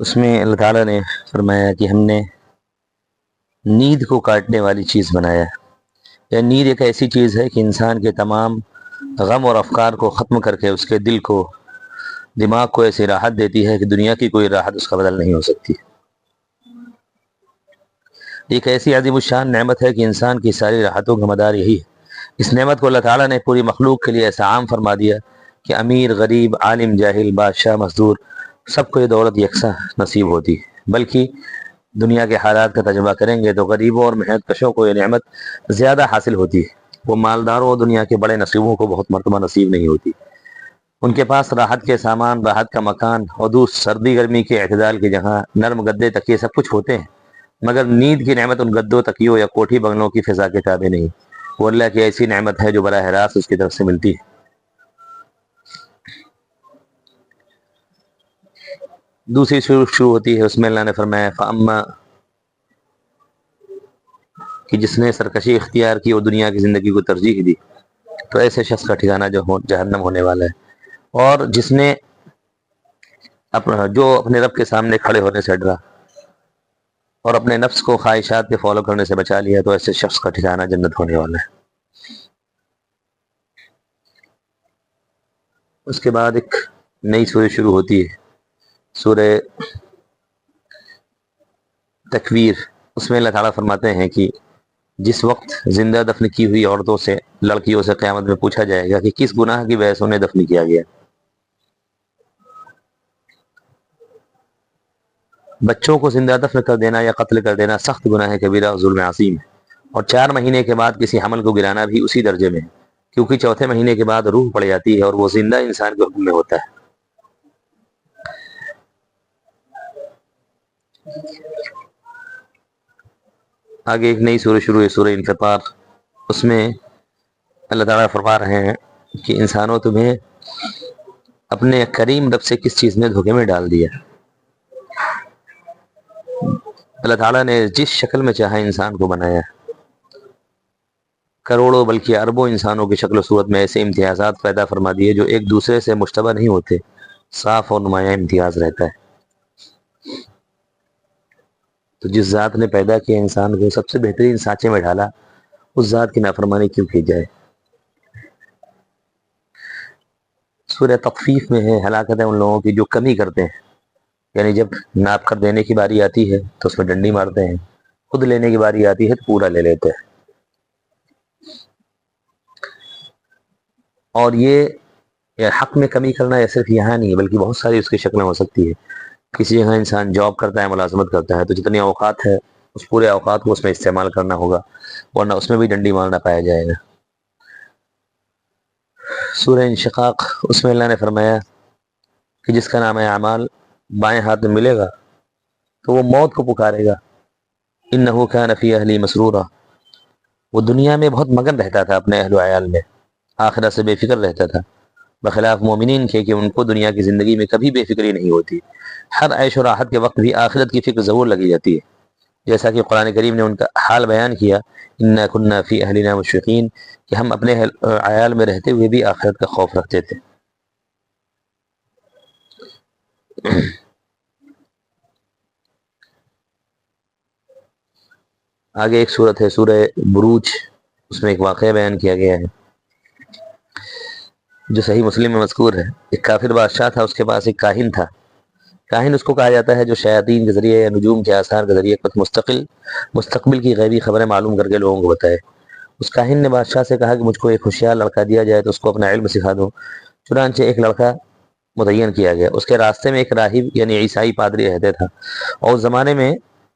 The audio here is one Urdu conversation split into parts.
اس میں اللہ تعالیٰ نے فرمایا کہ ہم نے نیند کو کاٹنے والی چیز بنایا ہے۔ یہ نیند ایک ایسی چیز ہے کہ انسان کے تمام غم اور افکار کو ختم کر کے اس کے دل کو، دماغ کو ایسی راحت دیتی ہے کہ دنیا کی کوئی راحت اس کا بدل نہیں ہو سکتی۔ ایک ایسی عظیم الشان نعمت ہے کہ انسان کی ساری راحتوں کا مدار یہی ہے۔ اس نعمت کو اللہ تعالیٰ نے پوری مخلوق کے لیے ایسا عام فرما دیا کہ امیر، غریب، عالم، جاہل، بادشاہ، مزدور، سب کو یہ دولت یکساں نصیب ہوتی ہے۔ بلکہ دنیا کے حالات کا تجربہ کریں گے تو غریبوں اور محنت کشوں کو یہ نعمت زیادہ حاصل ہوتی ہے۔ وہ مالداروں اور دنیا کے بڑے نصیبوں کو بہت مرتبہ نصیب نہیں ہوتی۔ ان کے پاس راحت کے سامان، راحت کا مکان اور سردی گرمی کے اعتدال کی جگہ، نرم گدے، تکیے سب کچھ ہوتے ہیں، مگر نیند کی نعمت ان گدوں، تکیوں یا کوٹھی بنگلوں کی فضا کے تابع نہیں۔ وہ اللہ کی ایسی نعمت ہے جو براہ راست اس کی طرف سے ملتی ہے۔ دوسری شروع ہوتی ہے، اس میں اللہ نے فرمایا فَأَمَّا، کہ جس نے سرکشی اختیار کی اور دنیا کی زندگی کو ترجیح دی تو ایسے شخص کا ٹھکانہ جہنم ہونے والا ہے۔ اور جس نے جو اپنے رب کے سامنے کھڑے ہونے سے ڈرا اور اپنے نفس کو خواہشات کے فالو کرنے سے بچا لیا تو ایسے شخص کا ٹھکانہ جنت ہونے والا ہے۔ اس کے بعد ایک نئی سورہ شروع ہوتی ہے، سورہ تکویر۔ اس میں اللہ تعالیٰ فرماتے ہیں کہ جس وقت زندہ دفن کی ہوئی عورتوں سے، لڑکیوں سے قیامت میں پوچھا جائے گا کہ کس گناہ کی وجہ سے انہیں دفن کیا گیا۔ بچوں کو زندہ دفن کر دینا یا قتل کر دینا سخت گناہ کبیرہ اور ظلم عظیم ہے، اور 4 مہینے کے بعد کسی حمل کو گرانا بھی اسی درجے میں ہے، کیونکہ چوتھے مہینے کے بعد روح پڑ جاتی ہے اور وہ زندہ انسان کے حکم میں ہوتا ہے۔ آگے ایک نئی سورہ شروع ہے، سورہ انفطار۔ اس میں اللہ تعالیٰ فرما رہے ہیں کہ انسانوں تمہیں اپنے کریم رب سے کس چیز نے دھوکے میں ڈال دیا۔ اللہ تعالیٰ نے جس شکل میں چاہا انسان کو بنایا، کروڑوں بلکہ اربوں انسانوں کی شکل و صورت میں ایسے امتیازات پیدا فرما دیے جو ایک دوسرے سے مشتبہ نہیں ہوتے، صاف اور نمایاں امتیاز رہتا ہے۔ تو جس ذات نے پیدا کیا انسان کو، سب سے بہترین سانچے میں ڈالا، اس ذات کی نافرمانی کیوں کی جائے۔ سورہ تطفیف میں ہے ہلاکت ہے ان لوگوں کی جو کمی کرتے ہیں، یعنی جب ناپ کر دینے کی باری آتی ہے تو اس میں ڈنڈی مارتے ہیں، خود لینے کی باری آتی ہے تو پورا لے لیتے ہیں۔ اور یہ حق میں کمی کرنا یہ صرف یہاں نہیں ہے بلکہ بہت ساری اس کی شکلیں ہو سکتی ہے۔ کسی جگہ انسان جاب کرتا ہے، ملازمت کرتا ہے، تو جتنی اوقات ہے اس پورے اوقات کو اس میں استعمال کرنا ہوگا، ورنہ اس میں بھی ڈنڈی مارنا پایا جائے گا۔ سورہ انشقاق، اس میں اللہ نے فرمایا کہ جس کا نام اعمال بائیں ہاتھ میں ملے گا تو وہ موت کو پکارے گا، انہ کان فی اہلی مسرورا، وہ دنیا میں بہت مگن رہتا تھا اپنے اہل و عیال میں، آخرت سے بے فکر رہتا تھا، بخلاف مومنین کے کہ ان کو دنیا کی زندگی میں کبھی بے فکری نہیں ہوتی، ہر عیش و راحت کے وقت بھی آخرت کی فکر ضرور لگی جاتی ہے، جیسا کہ قرآن کریم نے ان کا حال بیان کیا، انا کنا فی اہلنا مشفقین، کہ ہم اپنے عیال میں رہتے ہوئے بھی آخرت کا خوف رکھتے تھے۔ آگے ایک سورت ہے سورہ بروج، اس میں ایک واقعہ بیان کیا گیا ہے جو صحیح مسلم میں مذکور ہے۔ ایک کافر بادشاہ تھا، اس کے پاس ایک کاہن تھا۔ کاہن اس کو کہا جاتا ہے جو شیاطین کے ذریعے یا نجوم کے آثار کے ذریعے مستقبل کی غیبی خبریں معلوم کر کے لوگوں کو بتائے۔ اس کاہن نے بادشاہ سے کہا کہ مجھ کو ایک ہوشیار لڑکا دیا جائے تو اس کو اپنا علم سکھا دو۔ چنانچہ ایک لڑکا متعین کیا گیا۔ اس کے راستے میں ایک راہب یعنی عیسائی پادری رہتے تھا، اور اس زمانے میں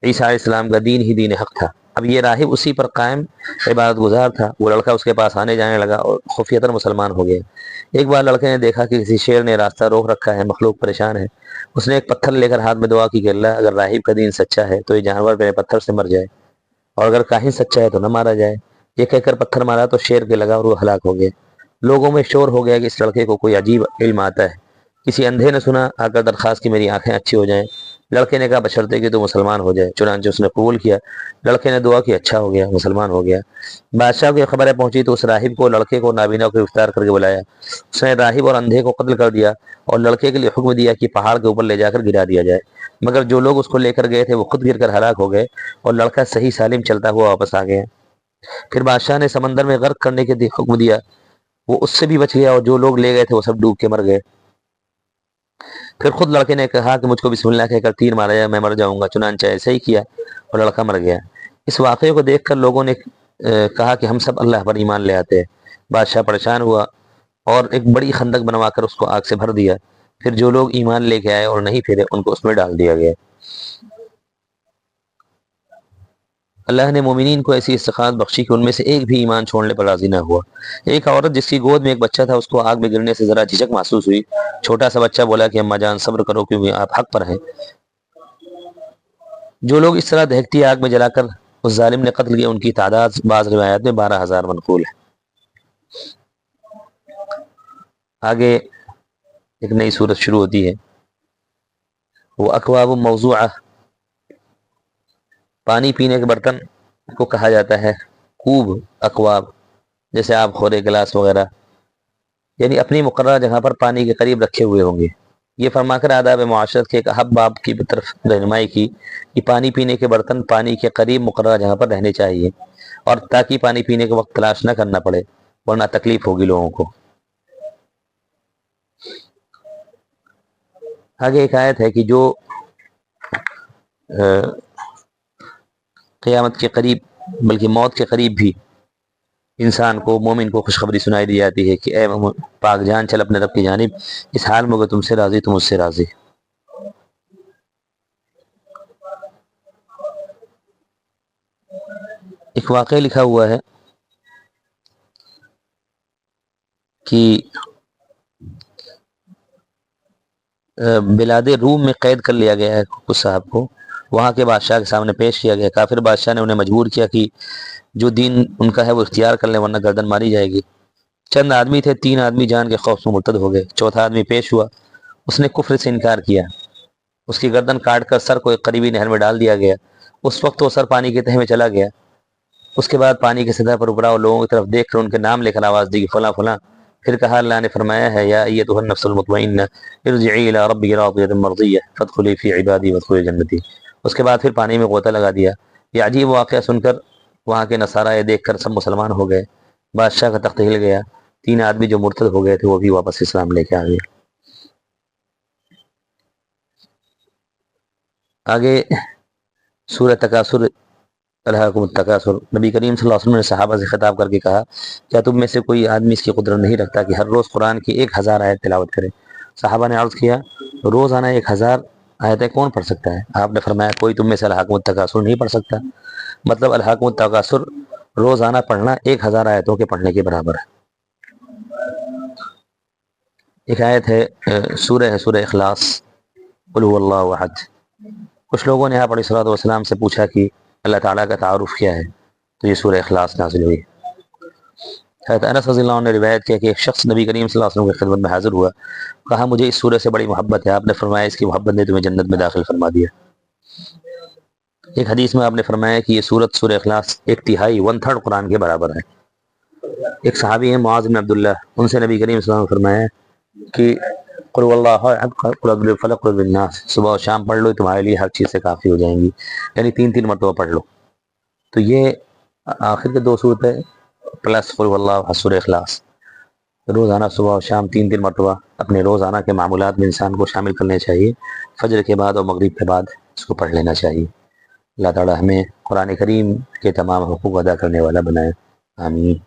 عیسیٰ علیہ السلام کا دین ہی دین حق تھا۔ اب یہ راہب اسی پر قائم عبادت گزار تھا۔ وہ لڑکا اس کے پاس آنے جانے لگا اور خفیتاً مسلمان ہو گیا۔ ایک بار لڑکے نے دیکھا کہ کسی شیر نے راستہ روک رکھا ہے، مخلوق پریشان ہے۔ اس نے ایک پتھر لے کر ہاتھ میں دعا کی کہ اللہ، اگر راہب کا دین سچا ہے تو یہ جانور میرے پتھر سے مر جائے، اور اگر کاہن سچا ہے تو نہ مارا جائے۔ یہ کہہ کر پتھر مارا تو شیر کے لگا اور وہ ہلاک ہو گیا۔ لوگوں میں شور ہو گیا کہ اس لڑکے کو کوئی عجیب علم آتا ہے، کسی اندھے نے سنا آ کر درخواست کی میری آنکھیں اچھی ہو جائیں. لڑکے نے کہا بشرطے کہ تو مسلمان ہو جائے. چنانچہ اس نے قبول کیا. لڑکے نے دعا کی اچھا ہو گیا, مسلمان ہو گیا. بادشاہ کو یہ خبریں پہنچی تو اس راہب کو, لڑکے کو نابینا کو گرفتار کر کے بلایا. اس نے راہب اور اندھے کو قتل کر دیا اور لڑکے کے لیے حکم دیا کہ پہاڑ کے اوپر لے جا کر گرا دیا جائے. مگر جو لوگ اس کو لے کر گئے تھے وہ خود گر کر ہلاک ہو گئے اور لڑکا صحیح سالم چلتا ہوا واپس آ گیا. پھر بادشاہ نے سمندر میں غرق کرنے کے حکم دیا. وہ اس سے بھی بچ گیا اور جو لوگ لے گئے تھے وہ سب ڈوب کے مر گئے. پھر خود لڑکے نے کہا کہ مجھ کو بسم اللہ کہہ کر تیر مارا جائے, میں مر جاؤں گا. چنانچہ ایسے ہی کیا اور لڑکا مر گیا. اس واقعے کو دیکھ کر لوگوں نے کہا کہ ہم سب اللہ پر ایمان لے آتے ہیں. بادشاہ پریشان ہوا اور ایک بڑی خندق بنوا کر اس کو آگ سے بھر دیا. پھر جو لوگ ایمان لے کے آئے اور نہیں پھرے ان کو اس میں ڈال دیا گیا. اللہ نے مومنین کو ایسی استقامت بخشی کہ ان میں سے ایک بھی ایمان چھوڑنے پر راضی نہ ہوا. ایک عورت جس کی گود میں ایک بچہ تھا, اس کو آگ میں گرنے سے ذرا جھجک محسوس ہوئی. چھوٹا سا بچہ بولا کہ اماں جان صبر کرو کیونکہ آپ حق پر ہیں. جو لوگ اس طرح دہکتی آگ میں جلا کر اس ظالم نے قتل کیا ان کی تعداد بعض روایات میں 12,000 منقول ہے. آگے ایک نئی صورت شروع ہوتی ہے. وہ اکواب موضوعہ, پانی پینے کے برتن کو کہا جاتا ہے کوب, اکواب جیسے آپ خورے گلاس وغیرہ, یعنی اپنی مقررہ جگہ پر پانی کے قریب رکھے ہوئے ہوں گے. یہ فرما کر آداب معاشرت کے ایک اہم باب کی طرف رہنمائی کی کہ پانی پینے کے برتن پانی کے قریب مقررہ جگہ پر رہنے چاہیے, اور تاکہ پانی پینے کے وقت تلاش نہ کرنا پڑے ورنہ تکلیف ہوگی لوگوں کو. آگے ایک آیت ہے کہ جو قیامت کے قریب بلکہ موت کے قریب بھی انسان کو, مومن کو خوشخبری سنائی دی جاتی ہے کہ اے پاک جان چل اپنے رب کی جانب, اس حال میں وہ تم سے راضی تم اس سے راضی. ایک واقعہ لکھا ہوا ہے کہ بلاد روم میں قید کر لیا گیا ہے کچھ صاحب کو, وہاں کے بادشاہ کے سامنے پیش کیا گیا. کافر بادشاہ نے انہیں مجبور کیا کہ جو دین ان کا ہے وہ اختیار کر لیں ورنہ گردن ماری جائے گی. چند آدمی تھے, 3 آدمی جان کے خوف میں مرتد ہو گئے. چوتھا آدمی پیش ہوا, اس نے کفر سے انکار کیا. اس کی گردن کاٹ کر سر کو ایک قریبی نہر میں ڈال دیا گیا. اس وقت وہ سر پانی کے تہہ میں چلا گیا. اس کے بعد پانی کی سطح پر ابھرا اور لوگوں کی طرف دیکھ کر ان کے نام لے کر آواز دی کہ فلاں فلاں. پھر کہا اللہ نے فرمایا ہے یا ایتھا النفس المطمئنہ ارجعی الی ربک راضیۃ مرضیہ فادخلی فی عبادی وادخلی جنتی. اس کے بعد پھر پانی میں غوطہ لگا دیا. یہ عجیب واقعہ سن کر وہاں کے نصارہ یہ دیکھ کر سب مسلمان ہو گئے. بادشاہ کا تخت ہل گیا. 3 آدمی جو مرتد ہو گئے تھے وہ بھی واپس اسلام لے کے آ گئے. آگے سورہ تکاثر, الہاکم التکاثر. نبی کریم صلی اللہ علیہ وسلم نے صحابہ سے خطاب کر کے کہا کیا تم میں سے کوئی آدمی اس کی قدرت نہیں رکھتا کہ ہر روز قرآن کی 1000 آیت تلاوت کرے؟ صحابہ نے عرض کیا روزانہ 1000 آیتیں کون پڑھ سکتا ہے؟ آپ نے فرمایا کوئی تم میں سے الہاکم التکاثر نہیں پڑھ سکتا. مطلب الہاکم التکاثر روزانہ پڑھنا 1000 آیتوں کے پڑھنے کے برابر ہے. ایک آیت ہے سورہ اخلاص, قل هو اللہ احد. کچھ لوگوں نے آپ علیہ الصلوۃ والسلام سے پوچھا کہ اللہ تعالیٰ کا تعارف کیا ہے, تو یہ سورہ اخلاص نازل ہوئی. حضرت انس رضی اللہ عنہ نے روایت کیا کہ ایک شخص نبی کریم صلی اللہ علیہ وسلم کی خدمت میں حاضر ہوا, کہا مجھے اس سورہ سے بڑی محبت ہے. آپ نے فرمایا اس کی محبت نے تمہیں جنت میں داخل فرما دیا. ایک حدیث میں آپ نے فرمایا کہ یہ سورہ اخلاص 1/3 1/3 قرآن کے برابر ہے. ایک صحابی ہیں معاذ بن عبداللہ, ان سے نبی کریم صلی اللہ علیہ وسلم نے فرمایا کہ قل واللہ احد قل اعوذ برب الفلق قل بالناس, صبح و شام پڑھ لو تمہارے لیے ہر چیز سے کافی ہو جائیں گی, یعنی 3 مرتبہ پڑھ لو. تو یہ آخر کے 2 صورتیں پلس قل واللہ احد سورہ اخلاص روزانہ صبح و شام 3 مرتبہ اپنے روزانہ کے معمولات میں انسان کو شامل کرنے چاہیے. فجر کے بعد اور مغرب کے بعد اس کو پڑھ لینا چاہیے. اللہ تعالی ہمیں قرآن کریم کے تمام حقوق ادا کرنے والا بنائے. آمین.